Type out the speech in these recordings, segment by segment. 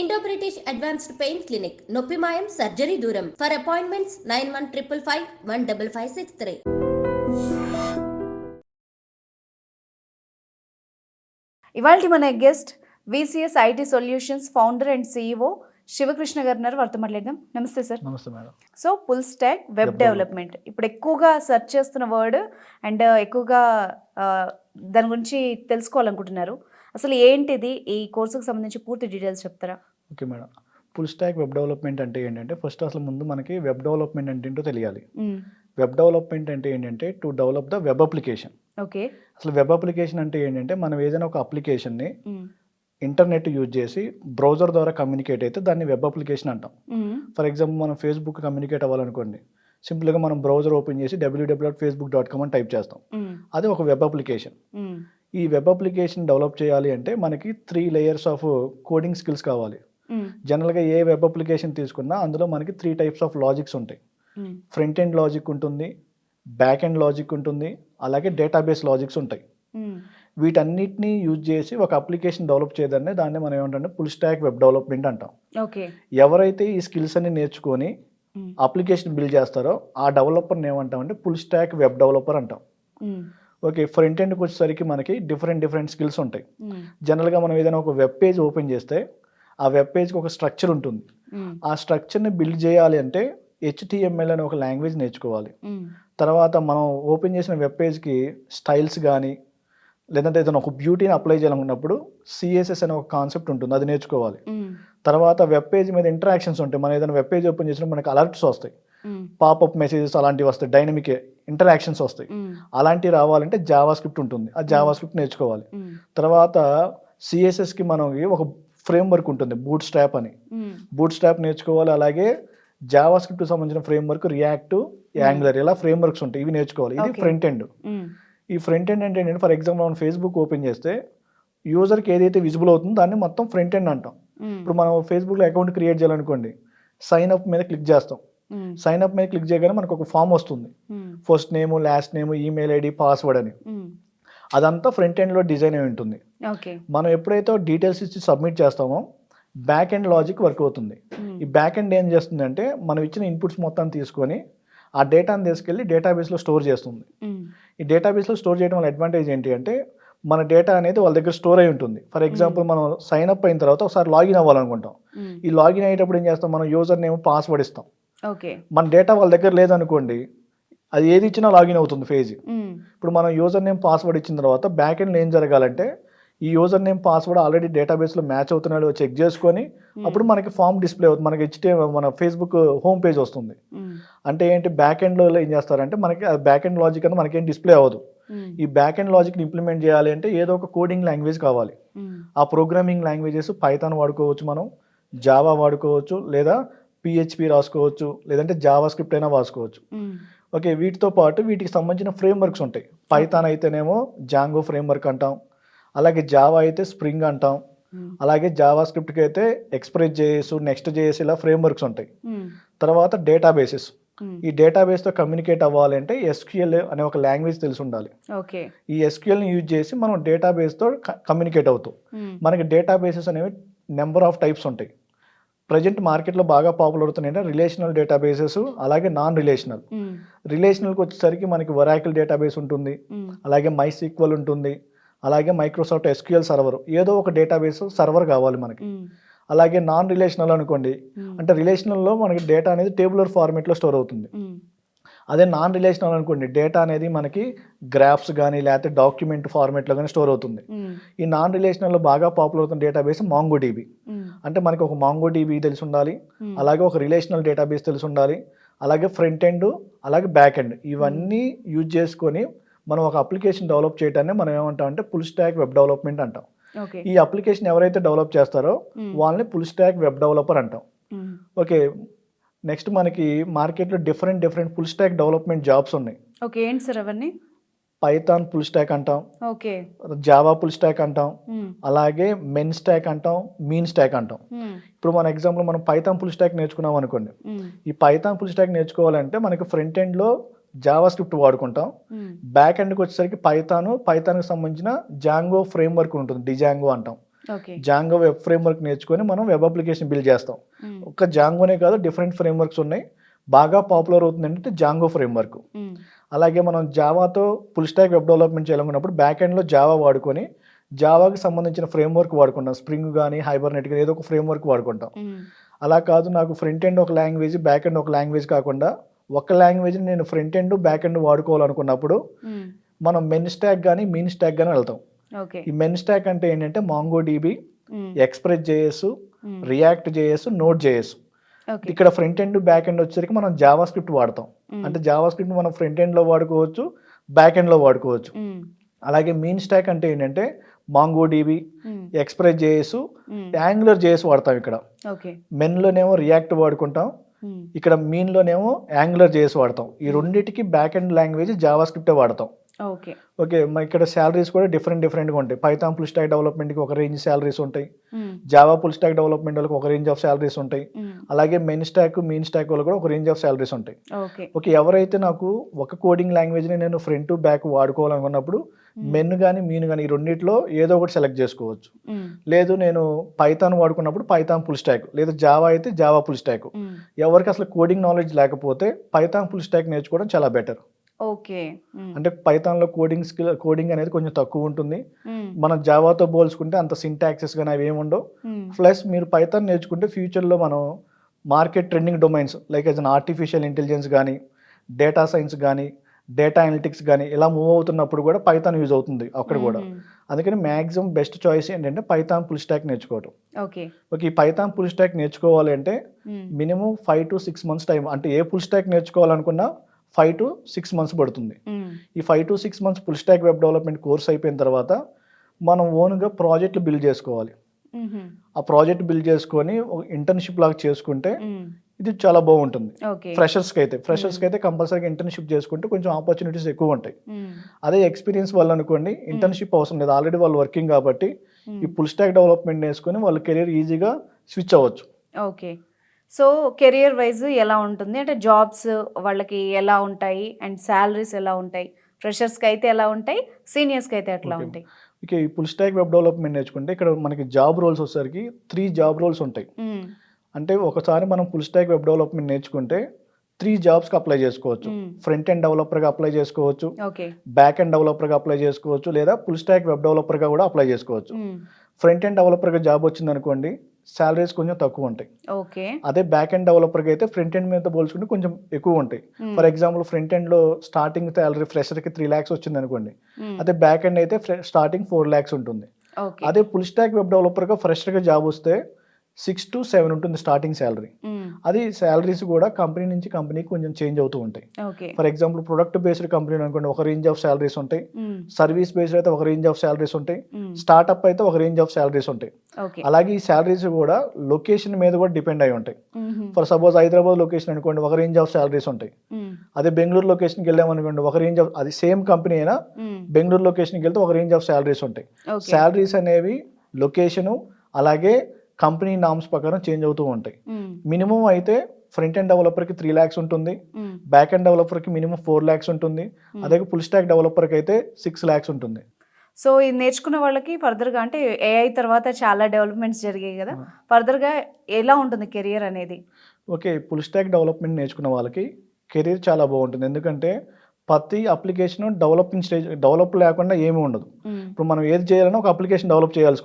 Indo British advanced pain clinic నొప్పి మాయం surgery దూరం ఫర్ అపాయింట్మెంట్స్ 9155515563. ఇవాళ మన guest VCS IT solutions founder and CEO Shivakrishna గారు ఉన్నారు. వారితో మాట్లాడదాం. నమస్తే సార్. నమస్తే madam. So full stack web development ఇప్పుడు ఎక్కువగా సెర్చ్ చేస్తున్న వర్డ్ అండ్ ఎక్కువగా దాని గురించి తెలుసుకోవాలనుకుంటున్నారు. అసలు ఏంటిది, ఈ కోర్సుకు సంబంధించి పూర్తి డీటెయిల్స్ చెప్తారా? Okay madam. Full stack web development అంటే ఏంటంటే ఫస్ట్ అసలు ముందు మనకి వెబ్ డెవలప్మెంట్ అంటే ఏంటో తెలియాలి. వెబ్ డెవలప్మెంట్ అంటే ఏంటంటే to develop the web application. Okay. అసలు వెబ్ అప్లికేషన్ అంటే ఏంటంటే మనం ఏదైనా ఒక అప్లికేషన్ని ఇంటర్నెట్ యూజ్ చేసి బ్రౌజర్ ద్వారా కమ్యూనికేట్ అయితే దాన్ని వెబ్ అప్లికేషన్ అంటాం. ఫర్ ఎగ్జాంపుల్ మనం ఫేస్బుక్ కమ్యూనికేట్ అవ్వాలనుకోండి, సింపుల్గా మనం బ్రౌజర్ ఓపెన్ చేసి www.facebook.com అని టైప్ చేస్తాం. అది ఒక వెబ్ అప్లికేషన్. ఈ వెబ్ అప్లికేషన్ డెవలప్ చేయాలి అంటే మనకి 3 layers ఆఫ్ కోడింగ్ స్కిల్స్ కావాలి. జనరల్గా ఏ వెబ్ అప్లికేషన్ తీసుకున్నా అందులో మనకి 3 types ఆఫ్ లాజిక్స్ ఉంటాయి. ఫ్రంట్ ఎండ్ లాజిక్ ఉంటుంది, బ్యాక్ ఎండ్ లాజిక్ ఉంటుంది, అలాగే డేటాబేస్ లాజిక్స్ ఉంటాయి. వీటన్నిటిని యూజ్ చేసి ఒక అప్లికేషన్ డెవలప్ చేయడాన్ని దాన్ని మనం ఏమంటే ఫుల్ స్టాక్ వెబ్ డెవలప్మెంట్ అంటాం. ఎవరైతే ఈ స్కిల్స్ అన్ని నేర్చుకొని అప్లికేషన్ బిల్డ్ చేస్తారో ఆ డెవలపర్ని ఏమంటామంటే ఫుల్ స్టాక్ వెబ్ డెవలపర్ అంటాం. ఓకే. ఫ్రంట్ ఎండ్కి వచ్చేసరికి మనకి డిఫరెంట్ స్కిల్స్ ఉంటాయి. జనరల్గా మనం ఏదైనా ఒక వెబ్ పేజ్ ఓపెన్ చేస్తే ఆ వెబ్ పేజ్కి ఒక స్ట్రక్చర్ ఉంటుంది. ఆ స్ట్రక్చర్ని బిల్డ్ చేయాలి అంటే HTML అనే ఒక లాంగ్వేజ్ నేర్చుకోవాలి. తర్వాత మనం ఓపెన్ చేసిన వెబ్ పేజ్కి స్టైల్స్ కానీ లేదంటే ఏదైనా ఒక బ్యూటీని అప్లై చేయాలనుకున్నప్పుడు CSS అనే ఒక కాన్సెప్ట్ ఉంటుంది, అది నేర్చుకోవాలి. తర్వాత వెబ్ పేజ్ మీద ఇంటరాక్షన్స్ ఉంటాయి. మనం ఏదైనా వెబ్ పేజ్ ఓపెన్ చేసినప్పుడు మనకి అలర్ట్స్ వస్తాయి, పాపప్ మెసేజెస్ అలాంటివి వస్తాయి, డైనమిక్ ఇంటరాక్షన్స్ వస్తాయి. అలాంటివి రావాలంటే జావా స్క్రిప్ట్ ఉంటుంది, ఆ జావా స్క్రిప్ట్ నేర్చుకోవాలి. తర్వాత CSSకి మనకి ఒక ఫ్రేమ్ వర్క్ ఉంటుంది, బూట్ స్ట్రాప్ అని. బూట్ స్ట్రాప్ నేర్చుకోవాలి. అలాగే జావా స్క్రిప్ట్ సంబంధించిన ఫ్రేమ్ వర్క్ రియాక్ట్, యాంగులర్, ఇలా ఫ్రేమ్ వర్క్స్ ఉంటాయి, ఇవి నేర్చుకోవాలి. ఇది ఫ్రంట్ ఎండ్. ఈ ఫ్రంట్ ఎండ్ అంటే ఏంటంటే ఫర్ ఎగ్జాంపుల్ మనం ఫేస్బుక్ ఓపెన్ చేస్తే యూజర్కి ఏదైతే విజిబుల్ అవుతుందో దాన్ని మొత్తం ఫ్రంట్ ఎండ్ అంటాం. ఇప్పుడు మనం ఫేస్బుక్లో అకౌంట్ క్రియేట్ చేయాలనుకోండి, సైన్ అప్ మీద క్లిక్ చేస్తాం. సైన్ అప్ మీద క్లిక్ చేయగానే మనకు ఒక ఫామ్ వస్తుంది, first name, last name, email ID, password అని. అదంతా ఫ్రంట్ ఎండ్లో డిజైన్ అయి ఉంటుంది. మనం ఎప్పుడైతే డీటెయిల్స్ ఇచ్చి సబ్మిట్ చేస్తామో బ్యాక్ ఎండ్ లాజిక్ వర్క్ అవుతుంది. ఈ బ్యాక్ ఎండ్ ఏం చేస్తుందంటే మనం ఇచ్చిన ఇన్పుట్స్ మొత్తం తీసుకొని ఆ డేటాను తీసుకెళ్ళి డేటాబేస్లో స్టోర్ చేస్తుంది. ఈ డేటాబేస్లో స్టోర్ చేయడం వల్ల అడ్వాంటేజ్ ఏంటి అంటే మన డేటా అనేది వాళ్ళ దగ్గర స్టోర్ అయి ఉంటుంది. ఫర్ ఎగ్జాంపుల్ మనం సైన్ అప్ అయిన తర్వాత ఒకసారి లాగిన్ అవ్వాలనుకుంటాం. ఈ లాగిన్ అయ్యేటప్పుడు ఏం చేస్తాం, మనం యూజర్ నేమ్, పాస్వర్డ్ ఇస్తాం. మన డేటా వాళ్ళ దగ్గర లేదనుకోండి, అది ఏది ఇచ్చినా లాగిన్ అవుతుంది పేజ్. ఇప్పుడు మనం యూజర్ నేమ్, పాస్వర్డ్ ఇచ్చిన తర్వాత బ్యాక్ ఎండ్లో ఏం జరగాలంటే ఈ యూజర్ నేమ్, పాస్వర్డ్ ఆల్రెడీ డేటాబేస్లో మ్యాచ్ అవుతున్నాడో చెక్ చేసుకొని అప్పుడు మనకి ఫామ్ డిస్ప్లే అవుతుంది, మనకి మన ఫేస్బుక్ హోమ్ పేజ్ వస్తుంది. అంటే ఏంటి, బ్యాక్ ఎండ్లో ఏం చేస్తారంటే మనకి బ్యాక్ ఎండ్ లాజిక్ అని మనకేం డిస్ప్లే అవ్వదు. ఈ బ్యాక్ ఎండ్ లాజిక్ని ఇంప్లిమెంట్ చేయాలి అంటే ఏదో ఒక కోడింగ్ లాంగ్వేజ్ కావాలి. ఆ ప్రోగ్రామింగ్ లాంగ్వేజెస్ పైథాన్ వాడుకోవచ్చు, మనం జావా వాడుకోవచ్చు, లేదా PHP రాసుకోవచ్చు, లేదంటే జావా స్క్రిప్ట్ అయినా రాసుకోవచ్చు. ఓకే. వీటితో పాటు వీటికి సంబంధించిన ఫ్రేమ్ వర్క్స్ ఉంటాయి. పైథాన్ అయితేనేమో జాంగో ఫ్రేమ్ వర్క్ అంటాం, అలాగే జావా అయితే స్ప్రింగ్ అంటాం, అలాగే జావా స్క్రిప్ట్కి అయితే ఎక్స్ప్రెస్.js, నెక్స్ట్.js ఇలా ఫ్రేమ్ వర్క్స్ ఉంటాయి. తర్వాత డేటాబేసెస్. ఈ డేటాబేస్తో కమ్యూనికేట్ అవ్వాలంటే SQL అనే ఒక లాంగ్వేజ్ తెలిసి ఉండాలి. ఈ SQLని యూజ్ చేసి మనం డేటాబేస్తో కమ్యూనికేట్ అవుతాం. మనకి డేటాబేసెస్ అనేవి నెంబర్ ఆఫ్ టైప్స్ ఉంటాయి. ప్రజెంట్ మార్కెట్లో బాగా పాపులర్ అవుతున్నాయి రిలేషనల్ డేటాబేసెస్, అలాగే నాన్ రిలేషనల్. రిలేషనల్కి వచ్చేసరికి మనకి ఒరాకిల్ డేటాబేస్ ఉంటుంది, అలాగే MySQL ఉంటుంది, అలాగే మైక్రోసాఫ్ట్ SQL సర్వర్, ఏదో ఒక డేటాబేస్ సర్వర్ కావాలి మనకి. అలాగే నాన్ రిలేషనల్ అనుకోండి, అంటే రిలేషనల్లో మనకి డేటా అనేది టేబులర్ ఫార్మేట్లో స్టోర్ అవుతుంది. అదే నాన్ రిలేషనల్ అనుకోండి, డేటా అనేది మనకి గ్రాఫ్స్ కానీ లేకపోతే డాక్యుమెంట్ ఫార్మేట్లో కానీ స్టోర్ అవుతుంది. ఈ నాన్ రిలేషనల్లో బాగా పాపులర్ అవుతున్న డేటాబేస్ MongoDB. అంటే మనకి ఒక MongoDB తెలిసి ఉండాలి, అలాగే ఒక రిలేషనల్ డేటాబేస్ తెలిసి ఉండాలి, అలాగే ఫ్రంట్ ఎండ్, అలాగే బ్యాక్ ఎండ్, ఇవన్నీ యూజ్ చేసుకొని మనం ఒక అప్లికేషన్ డెవలప్ చేయడాన్ని మనం ఏమంటాం అంటే ఫుల్ స్టాక్ వెబ్ డెవలప్మెంట్ అంటాం. ఈ అప్లికేషన్ ఎవరైతే డెవలప్ చేస్తారో వాళ్ళని ఫుల్ స్టాక్ వెబ్ డెవలపర్ అంటాం. ఓకే. నెక్స్ట్ మనకి మార్కెట్లో different full stack development jobs ఉన్నాయి. పైథాన్ ఫుల్ స్టాక్ అంటాం, జావా ఫుల్ స్టాక్ అంటాం, అలాగే మెన్ స్టాక్ అంటాం, మీన్ స్టాక్ అంటాం. ఇప్పుడు మన ఎగ్జాంపుల్ మనం పైథాన్ ఫుల్ స్టాక్ నేర్చుకున్నాం అనుకోండి, ఈ పైథాన్ ఫుల్ స్టాక్ నేర్చుకోవాలంటే మనకి ఫ్రంట్ ఎండ్లో జావా స్క్రిప్ట్ వాడుకుంటాం, బ్యాక్ ఎండ్కి వచ్చేసరికి పైథాన్కి సంబంధించిన జాంగో ఫ్రేమ్ వర్క్ ఉంటుంది, డిజాంగో అంటాం. ఓకే. జాంగో వెబ్ ఫ్రేమ్వర్క్ నేర్చుకొని మనం వెబ్ అప్లికేషన్ బిల్డ్ చేస్తాం. ఒక్క జాంగోనే కాదు, డిఫరెంట్ ఫ్రేమ్వర్క్స్ ఉన్నాయి. బాగా పాపులర్ అవుతుంది అంటే జాంగో ఫ్రేమ్వర్క్. అలాగే మనం జావాతో ఫుల్ స్టాక్ వెబ్ డెవలప్మెంట్ చేయాలనుకున్నప్పుడు బ్యాక్ ఎండ్లో జావా వాడుకొని జావాకి సంబంధించిన ఫ్రేమ్వర్క్ వాడుకుంటాం. స్ప్రింగ్ కానీ హైబర్నెట్ కానీ ఏదో ఒక ఫ్రేమ్వర్క్ వాడుకుంటాం. అలా కాదు, నాకు ఫ్రంట్ ఎండ్ ఒక లాంగ్వేజ్, బ్యాక్ ఎండ్ ఒక లాంగ్వేజ్ కాకుండా ఒక లాంగ్వేజ్ని నేను ఫ్రంట్ ఎండ్ బ్యాక్ ఎండ్ వాడుకోవాలనుకున్నప్పుడు మనం మెన్ స్టాక్ కానీ మీన్ స్టాక్ కానీ వెళ్తాం. ఈ మెన్ స్టాక్ అంటే ఏంటంటే mango DB, Express JS, React JS, Node JS. ఇక్కడ ఫ్రంట్ ఎండ్ బ్యాక్ ఎండ్ వచ్చేసరికి మనం జావా స్క్రిప్ట్ వాడతాం. అంటే జావా స్క్రిప్ట్ మనం ఫ్రంట్ ఎండ్లో వాడుకోవచ్చు, బ్యాక్ ఎండ్లో వాడుకోవచ్చు. అలాగే మీన్ స్టాక్ అంటే ఏంటంటే mango DB, Express JS, Angular JS వాడతాం. ఇక్కడ మెన్లోనేమో రియాక్ట్ వాడుకుంటాం, ఇక్కడ మీన్లోనేమో యాంగులర్ జేఎస్ వాడతాం. ఈ రెండింటికి బ్యాక్ ఎండ్ లాంగ్వేజ్ జావా స్క్రిప్టే వాడతాం. ఓకే, ఇక్కడ శాలరీస్ కూడా డిఫరెంట్గా ఉంటాయి. పైథాన్ ఫుల్ స్టాక్ డెవలప్మెంట్కి ఒక రేంజ్ శాలరీస్ ఉంటాయి, జావా ఫుల్ స్టాక్ డెవలప్మెంట్ వాళ్ళకి ఒక రేంజ్ ఆఫ్ శాలరీస్ ఉంటాయి, అలాగే మెన్ స్టాక్ మీన్ స్టాక్ వాళ్ళు కూడా ఒక రేంజ్ ఆఫ్ శాలరీస్ ఉంటాయి. ఓకే, ఎవరైతే నాకు ఒక కోడింగ్ లాంగ్వేజ్ని నేను ఫ్రంట్ టు బ్యాక్ వాడుకోవాలనుకున్నప్పుడు మెన్ కానీ మీన్ కానీ ఈ రెండింటిలో ఏదో ఒకటి సెలెక్ట్ చేసుకోవచ్చు. లేదు నేను పైథాన్ వాడుకున్నప్పుడు పైథాన్ ఫుల్ స్టాక్, లేదా జావా అయితే జావా ఫుల్ స్టాక్. ఎవరికి అసలు కోడింగ్ నాలెడ్జ్ లేకపోతే పైథాన్ ఫుల్ స్టాక్ నేర్చుకోవడం చాలా బెటర్. అంటే పైథాన్లో కోడింగ్ అనేది కొంచెం తక్కువ ఉంటుంది. మనం జావాతో పోల్చుకుంటే అంత సింటాక్సెస్ కానీ అవి ఏమి ఉండవు. ప్లస్ మీరు పైథాన్ నేర్చుకుంటే ఫ్యూచర్లో మనం market trending domains like as artificial intelligence కానీ, డేటా సైన్స్ కానీ, డేటా అనలిటిక్స్ కానీ ఇలా మూవ్ అవుతున్నప్పుడు కూడా పైథాన్ యూజ్ అవుతుంది అక్కడ కూడా. అందుకని మ్యాక్సిమం బెస్ట్ చాయిస్ ఏంటంటే పైథాన్ ఫుల్ స్టాక్ నేర్చుకోవడం. ఓకే, ఈ పైథాన్ ఫుల్ స్టాక్ నేర్చుకోవాలి అంటే మినిమం 5 to 6 months టైం. అంటే ఏ ఫుల్ స్టాక్ నేర్చుకోవాలనుకున్నా 5 to 6 months పడుతుంది. ఈ 5 to 6 months full stack web development course అయిపోయిన తర్వాత మనం ఓన్గా ప్రాజెక్టులు బిల్డ్ చేసుకోవాలి. ఆ ప్రాజెక్ట్ బిల్డ్ చేసుకొని ఇంటర్న్షిప్ లాగా చేసుకుంటే ఇది చాలా బాగుంటుంది. ఫ్రెషర్స్కి అయితే కంపల్సరీగా ఇంటర్న్షిప్ చేసుకుంటే కొంచెం ఆపర్చునిటీస్ ఎక్కువ ఉంటాయి. అదే ఎక్స్పీరియన్స్ వాళ్ళు అనుకోండి, ఇంటర్న్షిప్ అవసరం లేదు, ఆల్రెడీ వాళ్ళు వర్కింగ్ కాబట్టి ఈ ఫుల్ స్టాక్ డెవలప్మెంట్ నేర్చుకొని వాళ్ళ కెరీర్ ఈజీగా స్విచ్ అవ్వచ్చు. ఓకే, సో కెరియర్ వైజ్ ఎలా ఉంటుంది అంటే జాబ్స్ వాళ్ళకి ఎలా ఉంటాయి అండ్ శాలరీస్ ఎలా ఉంటాయి, ఫ్రెషర్స్కి అయితే ఎలా ఉంటాయి, సీనియర్స్కి అయితే ఎట్లా ఉంటాయి? ఓకే, ఈ ఫుల్ స్టాక్ వెబ్ డెవలప్మెంట్ నేర్చుకుంటే ఇక్కడ మనకి జాబ్ రోల్స్ వచ్చేసరికి 3 జాబ్ రోల్స్ ఉంటాయి. అంటే ఒకసారి మనం ఫుల్ స్టాక్ వెబ్ డెవలప్మెంట్ నేర్చుకుంటే 3 జాబ్స్కి అప్లై చేసుకోవచ్చు. ఫ్రంట్ ఎండ్ డెవలపర్గా అప్లై చేసుకోవచ్చు, బ్యాక్ ఎండ్ డెవలపర్గా అప్లై చేసుకోవచ్చు, లేదా ఫుల్ స్టాక్ వెబ్ డెవలపర్గా కూడా అప్లై చేసుకోవచ్చు. ఫ్రంట్ ఎండ్ డెవలపర్గా జాబ్ వచ్చింది అనుకోండి, శాలరీస్ కొంచెం తక్కువ ఉంటాయి. అదే బ్యాక్ ఎండ్ డెవలపర్గా అయితే ఫ్రంట్ ఎండ్ మీద పోల్చుకుంటే కొంచెం ఎక్కువ ఉంటాయి. ఫర్ ఎగ్జాంపుల్ ఫ్రంట్ ఎండ్లో స్టార్టింగ్ శాలరీ ఫ్రెషర్కి 3 lakhs వచ్చింది అనుకోండి, అదే బ్యాక్ ఎండ్ అయితే స్టార్టింగ్ 4 lakhs ఉంటుంది. అదే ఫుల్ స్టాక్ వెబ్ డెవలపర్గా ఫ్రెషర్గా జాబ్ వస్తే 6 to 7 ఉంటుంది స్టార్టింగ్ శాలరీ. అది శాలరీస్ కూడా కంపెనీ నుంచి కంపెనీకి కొంచెం చేంజ్ అవుతూ ఉంటాయి. For example product based company అనుకోండి, ఒక రేంజ్ ఆఫ్ శాలరీస్ ఉంటాయి. సర్వీస్ బేస్డ్ అయితే ఒక రేంజ్ ఆఫ్ శాలరీస్ ఉంటాయి. స్టార్ట్అప్ అయితే ఒక రేంజ్ ఆఫ్ శాలరీస్ ఉంటాయి. అలాగే ఈ శాలరీస్ కూడా లొకేషన్ మీద కూడా డిపెండ్ అయి ఉంటాయి. ఫర్ సపోజ్ హైదరాబాద్ లొకేషన్ అనుకోండి, ఒక రేంజ్ ఆఫ్ శాలరీస్ ఉంటాయి. అదే బెంగళూరు లొకేషన్కి వెళ్ళామనుకోండి, ఒక రేంజ్ ఆఫ్, అది సేమ్ కంపెనీ అయినా బెంగళూరు లొకేషన్కి వెళ్తే ఒక రేంజ్ ఆఫ్ శాలరీస్ ఉంటాయి. శాలరీస్ అనేవి లొకేషను అలాగే కంపెనీ నామ్స్ ప్రకారం చేంజ్ అవుతూ ఉంటాయి. మినిమం అయితే ఫ్రంట్ ఎండ్ డెవలపర్కి 3 lakhs ఉంటుంది, బ్యాక్ ఎండ్ డెవలపర్కి మినిమం 4 lakhs ఉంటుంది, అదే ఫుల్ స్టాక్ డెవలపర్కి అయితే 6 lakhs ఉంటుంది. సో ఇది నేర్చుకున్న వాళ్ళకి ఫర్దర్గా అంటే ఏఐ తర్వాత చాలా డెవలప్మెంట్స్ జరిగాయి కదా, ఫర్దర్గా ఎలా ఉంటుంది కెరియర్ అనేది? ఓకే, ఫుల్ స్టాక్ డెవలప్మెంట్ నేర్చుకున్న వాళ్ళకి కెరీర్ చాలా బాగుంటుంది. ఎందుకంటే ప్రతి అప్లికేషన్ డెవలపింగ్ స్టేజ్, డెవలప్ లేకుండా ఏమీ ఉండదు. ఇప్పుడు మనం ఏది చేయాలన్నా ఒక అప్లికేషన్ డెవలప్ చేయాల్సి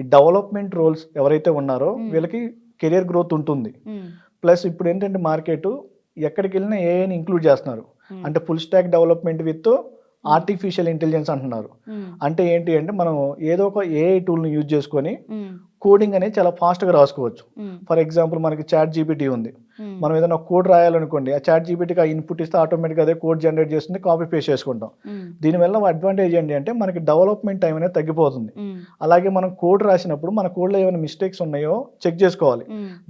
ఈ డెవలప్మెంట్ రోల్స్ ఎవరైతే ఉన్నారో వీళ్ళకి కెరియర్ గ్రోత్ ఉంటుంది. ప్లస్ ఇప్పుడు ఏంటంటే మార్కెట్ ఎక్కడికి వెళ్ళినా ఏఐని ఇంక్లూడ్ చేస్తున్నారు. అంటే full stack development with artificial intelligence అంటున్నారు. అంటే ఏంటి అంటే మనం ఏదో ఒక ఏఐ టూల్ని యూజ్ చేసుకొని కోడింగ్ అనేది చాలా ఫాస్ట్గా రాసుకోవచ్చు. ఫర్ ఎగ్జాంపుల్ మనకి చాట్ జీపీటీ ఉంది, మనం ఏదైనా కోడ్ రాయాలనుకోండి, ఆ చాట్ జీపీటీకి ఆ ఇన్పుట్ ఇస్తే ఆటోమేటిక్గా అదే కోడ్ జనరేట్ చేస్తుంది, కాపీ పేస్ట్ చేసుకుంటాం. దీనివల్ల అడ్వాంటేజ్ ఏంటి అంటే మనకి డెవలప్మెంట్ టైం అనేది తగ్గిపోతుంది. అలాగే మనం కోడ్ రాసినప్పుడు మన కోడ్లో ఏమైనా మిస్టేక్స్ ఉన్నాయో చెక్ చేసుకోవాలి,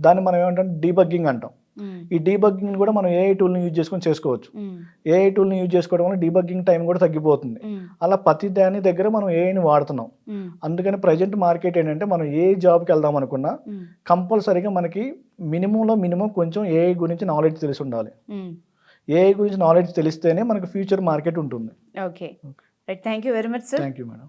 దాన్ని మనం ఏమంటాం డీబగ్గింగ్ అంటాం. ఈ డీబగ్గింగ్ కూడా మనం ఏఐ టూల్ని యూజ్ చేసుకొని చేసుకోవచ్చు. ఏఐ టూల్ని యూజ్ చేసుకోవడం వల్ల డీబగ్గింగ్ టైం కూడా తగ్గిపోతుంది. అలా ప్రతి దాని దగ్గర మనం ఏఐని వాడుతున్నాం. అందుకని ప్రజెంట్ మార్కెట్ ఏంటంటే మనం ఏ జాబ్కి వెళ్దాం అనుకున్నా కంపల్సరీగా మనకి మినిమం కొంచెం ఏఐ గురించి నాలెడ్జ్ తెలిసి ఉండాలి. ఏఐ గురించి నాలెడ్జ్ తెలిస్తేనే మనకు ఫ్యూచర్ మార్కెట్ ఉంటుంది. Okay, right, thank you very much sir. Thank you madam.